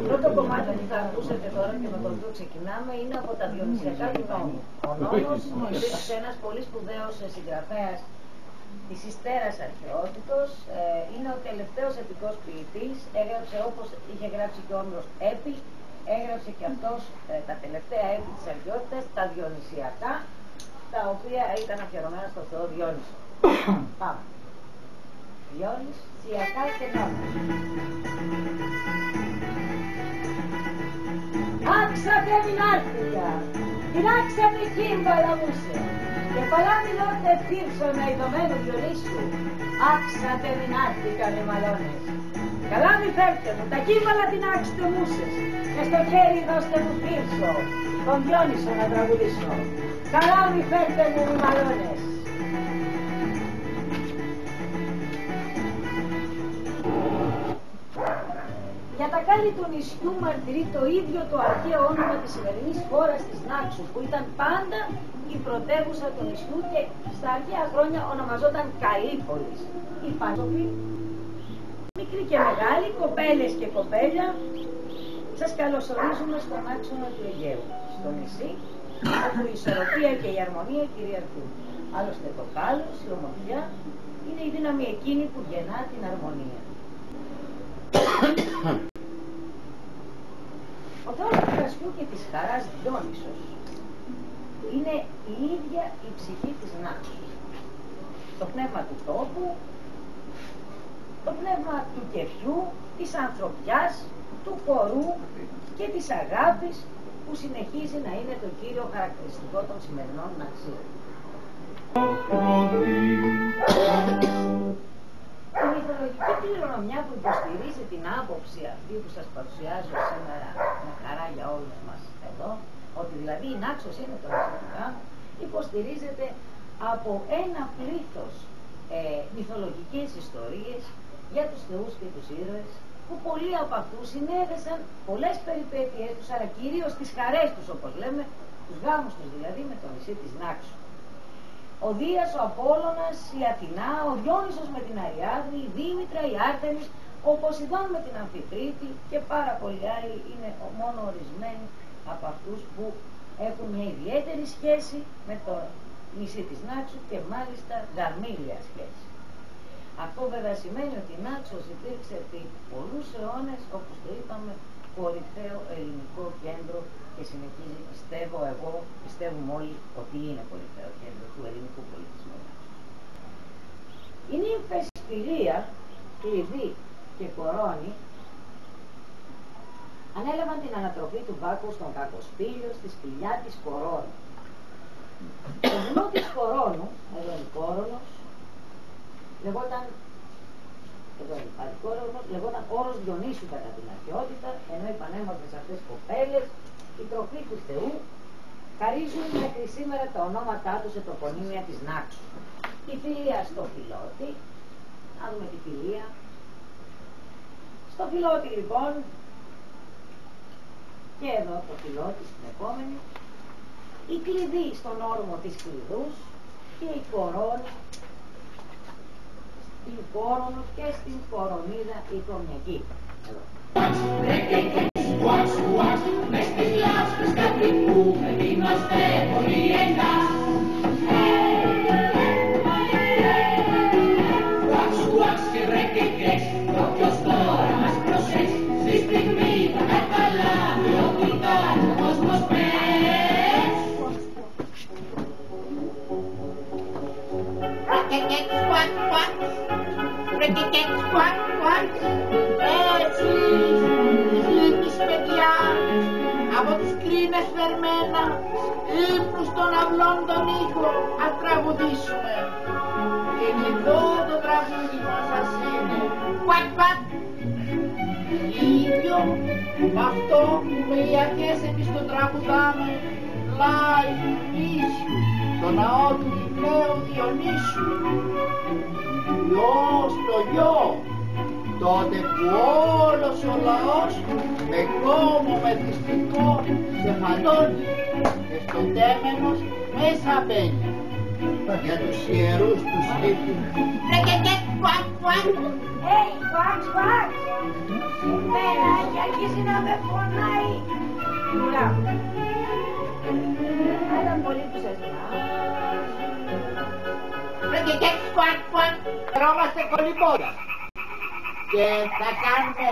πρώτο κομμάτι που θα ακούσετε τώρα και με το οποίο ξεκινάμε είναι από τα διονυσιακά του νόμου. Ο νόμος είναι ένας πολύ σπουδαίος συγγραφέας της Ιστέρας Αρχαιότητος, είναι ο τελευταίος επικός ποιητής, έγραψε όπως είχε γράψει και ο Όμηρος έπι, έγραψε και αυτός τα τελευταία έπι της αρχαιότητας, τα διονυσιακά, τα οποία ήταν αφιερωμένα στο Θεό Διόνυσο. Πάμε. Διονυσιακά και νόμος. Άξατε μην άρθηκα, την άξατε κύμπαλα μουσε, και παλάμιλότε φύρσονα ειδωμένου Διονύσου, άξατε μην άρθηκα με μαλώνες. Καλά μη φέρτε μου, τα κύμπαλα την άξτε μουσες, και στο χέρι δώστε μου φύρσο, τον Διόνυσο να τραγουδήσω. Καλά μη φέρτε μου μη μαλώνες. Για τα κάλλη του νησιού μαρτυρεί το ίδιο το αρχαίο όνομα της σημερινής χώρας της Νάξου, που ήταν πάντα η πρωτεύουσα του νησιού και στα αρχαία χρόνια ονομαζόταν Καλύπολης. Οι πάσοποι, μικροί και μεγάλοι, κοπέλες και κοπέλια, σας καλωσορίζουμε στον άξονα του Αιγαίου, στο νησί, όπου η ισορροπία και η αρμονία κυριαρχούν. Άλλωστε το κάλος, η ομορφιά, είναι η δύναμη εκείνη που γεννά την αρμονία. Ο θεός του κρασιού και της χαράς Διόνυσος είναι η ίδια η ψυχή της Νάξου. Το πνεύμα του τόπου, το πνεύμα του κεφιού, της ανθρωπιάς, του χορού και της αγάπης που συνεχίζει να είναι το κύριο χαρακτηριστικό των σημερινών Ναξίων. Η μυθολογική κληρονομιά που υποστηρίζει την άποψη αυτή που σας παρουσιάζω σήμερα με χαρά για όλους μας εδώ, ότι δηλαδή η Νάξος είναι το νησί, υποστηρίζεται από ένα πλήθος μυθολογικές ιστορίες για τους θεούς και τους ήρωες, που πολλοί από αυτούς συνέδεσαν πολλές περιπέτειες τους, αλλά κυρίως τις χαρές τους, όπως λέμε, τους γάμους τους δηλαδή, με το νησί της Νάξου. Ο Δίας, ο Απόλλωνας, η Αθηνά, ο Διόνυσος με την Αριάδνη, η Δήμητρα, η Άρτεμις, ο Ποσειδών με την Αμφιτρίτη και πάρα πολλοί άλλοι είναι μόνο ορισμένοι από αυτούς που έχουν μια ιδιαίτερη σχέση με το νησί της Νάξου και μάλιστα γαμήλια σχέση. Αυτό βέβαια σημαίνει ότι η Νάξος υπήρξε επί πολλούς αιώνες, όπως το είπαμε, κορυφαίο ελληνικό κέντρο και συνεχίζει, πιστεύουμε όλοι ότι είναι κορυφαίο κέντρο του ελληνικού πολιτισμού. Οι νύμφες Φιλία, Κλειδί και Κορώνη ανέλαβαν την ανατροφή του Μπάκου στον Κακοσπήλιο στη σπηλιά της Κορώνη. Το βουνό της Κορώνου, εδώ είναι Κόρονος, λεγόταν όρος Διονύσου κατά την αρχαιότητα, ενώ οι πανέμορφες αυτές κοπέλες, η τροφή του Θεού, χαρίζουν μέχρι σήμερα τα ονόματά τους σε τοπονύμια της Νάξου. Η Φιλία στο Φιλότη, να δούμε τη Φιλία. Στο Φιλότη λοιπόν, και εδώ το Φιλότη στην επόμενη, η Κλειδί στον όρμο της Κλειδούς και η Κορώνη στην Κόρονο και στην Κορονίδα η Κορνιακή. Μες στις λάσπες κατοικούμε, είμαστε πολύ εντά. Ουαξ και ρεκεκές, όποιος τώρα μας προσές, στη στιγμή θα καταλάβει ότι κάνει ο κόσμος πες. Ρεκεκές, ουαξ, ουαξ, ρεκεκές, ουαξ, ουαξ, έτσι. Παιδιά, από τις κρίνες φερμένα, ύμνους των αυλών τον ήχο, ας τραγουδήσουμε. Και εδώ το τραγούδι μας είναι. Κουακ, κουακ. Ίδιο με αυτό που με οι αρχές εμείς το τραγουδάμε, πλάι του νήσιου, το ναό του Νικαίου Διονύσου. Γιο στο γιο. Τότε που όλος ο λαός με κόμμο μεθυστικό κεφαλώνει και στο τέμενος μέσα μπαίνει. Για τους ιερούς τους λείπουν. Ρεκεκεκ, κουακ, κουακ, Φαξ, φαξ. Εμένα έχει αρχίσει να με πονάει. Ουρά. Ήταν πολύ που σας Και φακ, φακ. Ρώμαστε κολυμπόρα. Και θα κάνουμε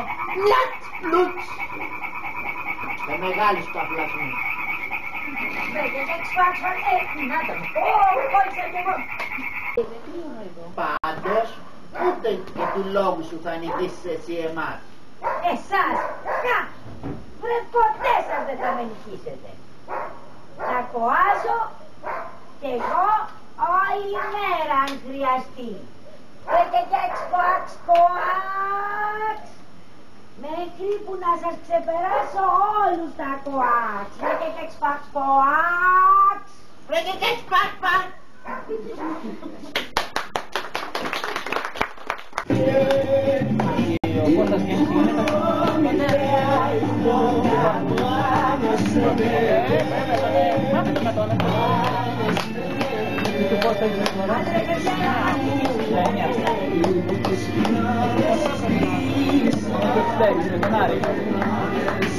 λατ, λουτς. Σε μεγάλους παπλασμούς. Να τον πω, κόλλησα κι εγώ. Πάντως, ούτε και του λόγου σου θα νικήσεις εσύ εμάς. Εσάς, να, βρε ποτέ σας δεν θα με νικήσετε. Θα κοάζω κι εγώ όλη μέρα αν χρειαστεί. Βρε και φαξ, κοάξ. Μέχρι που να σας ξεπεράσω όλους τα κοάξ. Βρε και φαξ, κοάξ. Βρε και φακ, φακ. Dai,